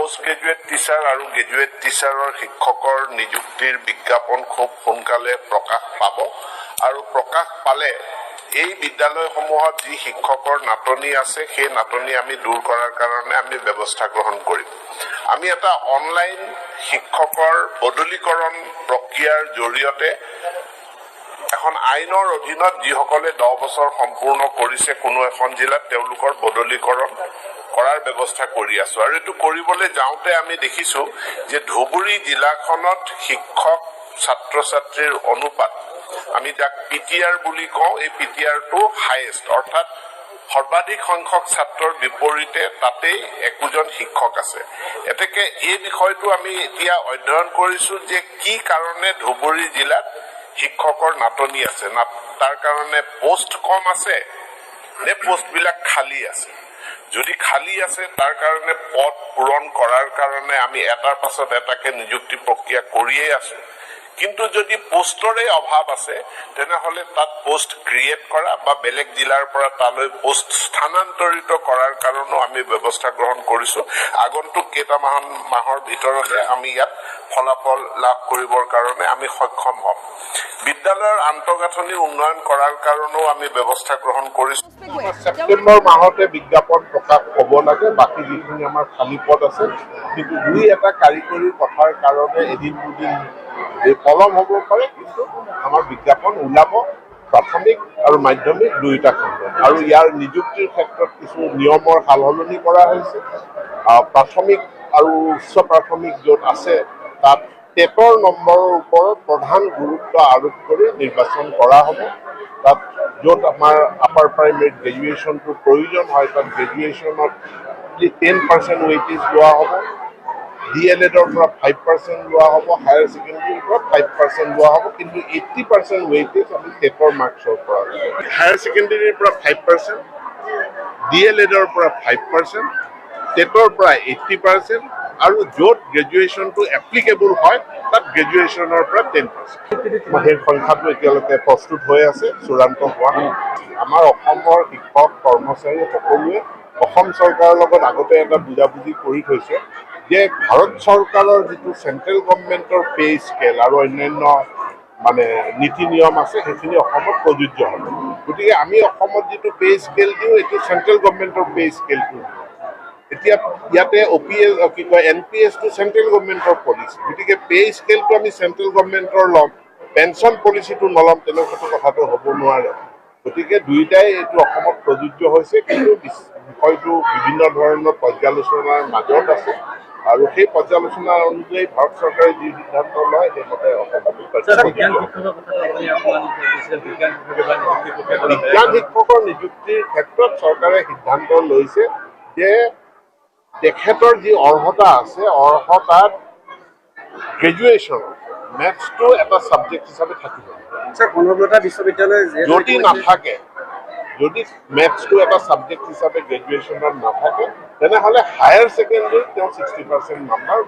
postgraduate teacher আৰু graduate teacherৰ শিক্ষকৰ নিযুক্তিৰ বিজ্ঞাপন খুব সোনকালে প্ৰকাশ পাব আৰু প্ৰকাশ পালে এই বিদ্যালয়সমূহত যি শিক্ষকৰ নাটনি আছে সেই নাটনি আমি দূৰ কৰাৰ কাৰণে আমি ব্যৱস্থা গ্ৰহণ কৰিম আমি এটা অনলাইন শিক্ষকৰ বদলীকৰণ প্ৰক্ৰিয়াৰ জৰিয়তে এখন আইনৰ অধীনত যিসকলে 10 বছৰ সম্পূৰ্ণ কৰিছে কোনো এখন জিলাত তেওঁলোকৰ বদলীকৰণ কৰাৰ ব্যৱস্থা কৰি আছো আৰু এটো কৰিবলৈ যাওঁতে আমি দেখিছো যে ধুবুৰী জিলাখনত শিক্ষক ছাত্ৰ ছাত্ৰীৰ অনুপাত আমি যাক পিটিআৰ বুলি কওঁ এই পিটিআৰটো হাইয়েষ্ট অৰ্থাৎ সৰ্বাধিক সংখ্যক ছাত্ৰৰ বিপৰীতে তাতেই একোজন শিক্ষক আছে এতেকে এই বিষয়টো আমি এতিয়া অধ্যয়ন কৰিছো যে কি কাৰণে ধুবুৰী জিলাত শিক্ষকৰ নাটনি আছে না তাৰ কাৰণে পোষ্ট কম আছে নে পোষ্টবিলাক খালি আছে যদি খালি আছে তাৰ কাৰণে পদ পূৰণ কৰাৰ কাৰণে আমি এটাৰ পাছত এটাকে নিযুক্তি প্ৰক্ৰিয়া কৰিয়ে আছো কিন্তু যদি পোষ্টৰে অভাৱ আছে তেনেহলে তাত পোষ্ট ক্ৰিয়েট কৰা বা বেলেগ জিলাৰ পৰা তালৈ পোষ্ট স্থানান্তৰিত কৰাৰ কাৰণেও আমি ব্যৱস্থা গ্ৰহণ কৰিছো আগন্তুক কেইটামান মাহৰ ভিতৰতে আমি ইয়াত ফলাফল লাভ কৰিবৰ কাৰণে আমি সক্ষম হ'ম বিদ্যালয়ৰ আন্তঃগাঁথনি উন্নয়ন কৰাৰ কাৰণেও আমি ব্যৱস্থা গ্ৰহণ কৰিছো সেপ্টেম্বৰ মাহতে বিজ্ঞাপন প্ৰকাশ হ'ব লাগে বাকি যিখিনি আমাৰ খালী পদ আছে কিন্তু দুই এটা কাৰিকৰী কথাৰ কাৰণে এদিন দুদিন কলম হ'ব পাৰে কিন্তু আমাৰ বিজ্ঞাপন ওলাব প্ৰাথমিক আৰু মাধ্যমিক দুইটা খণ্ডত আৰু ইয়াৰ নিযুক্তিৰ ক্ষেত্ৰত কিছু নিয়মৰ সালসলনি কৰা হৈছে প্ৰাথমিক আৰু উচ্চ প্ৰাথমিক য'ত আছে তাত টেটৰ নম্বৰৰ ওপৰত প্ৰধান গুৰুত্ব আৰোপ কৰি নিৰ্বাচন কৰা হ'ব তাত য'ত আমাৰ আপাৰ প্ৰাইমেৰী গ্ৰেজুৱেশ্যনটো প্ৰয়োজন হয় তাত গ্ৰেজুৱেশ্যনত 10% ৱেইটেজ লোৱা হ'ব d.el.ed পৰা 5% লোৱা হ'ব হায়াৰ সেকেন্ডাৰীৰ পৰা 5% লোৱা হ'ব কিন্তু 80% ৱেইটেজ আমি টেটৰ মাৰ্কছৰ পৰা হায়াৰ সেকেন্ডাৰীৰ পৰা 5% d.el.ed পৰা 5% টেটৰ পৰা 80% আৰু য'ত গ্ৰেজুৱেশ্যনটো এপ্লিকেবল হয় তাত গ্ৰেজুৱেশ্যনৰ পৰা 10% সেই সংখ্যাটো এতিয়ালৈকে প্ৰস্তুত হৈ আছে চূড়ান্ত হোৱা আমাৰ অসমৰ শিক্ষক কৰ্মচাৰী সকলোৱে অসম চৰকাৰৰ লগত আগতে এটা বুজাবুজি কৰি থৈছে যে ভাৰত চৰকাৰৰ যিটো চেন্ট্ৰেল গভৰ্ণমেণ্টৰ পে স্কেল আৰু অন্যান্য মানে নীতি নিয়ম আছে সেইখিনি অসমত প্ৰযোজ্য হ'ব গতিকে আমি অসমত যিটো পে স্কেল দিওঁ এইটো চেন্ট্ৰেল গভৰ্ণমেণ্টৰ পে স্কেলটো এতিয়া ইয়াতে OPS কি কয় NPS টো চেন্ট্ৰেল গভৰ্ণমেণ্টৰ পলিচি গতিকে পে স্কেলটো আমি চেন্ট্ৰেল গভৰ্ণমেণ্টৰ ল'ম পেঞ্চন পলিচিটো নল'ম তেনেকুৱা কথাটো হ'ব নোৱাৰে গতিকে দুইটাই এইটো অসমত প্ৰযোজ্য হৈছে কিন্তু বিষয়টো বিভিন্ন ধৰণৰ পৰ্যালোচনাৰ মাজত আছে আৰু সেই পৰ্যালোচনা অনুযায়ী ভাৰত চৰকাৰে যি সিদ্ধান্ত লয় সেইমতে বিজ্ঞান শিক্ষকৰ নিযুক্তিৰ ক্ষেত্ৰত চৰকাৰে সিদ্ধান্ত লৈছে যে তেখেতৰ যি অৰ্হতা আছে অৰ্হতাত গ্ৰেজুৱেশ্যন মেথছটো এটা ছাবজেক্ট হিচাপে থাকিব বিশ্ববিদ্যালয় যদি নাথাকে যদি মেথছটো এটা ছাবজেক্ট হিচাপে গ্ৰেজুৱেশ্যনত নাথাকে তেনেহ'লে হায়াৰ ছেকেণ্ডেৰীত তেওঁ 60% নাম্বাৰ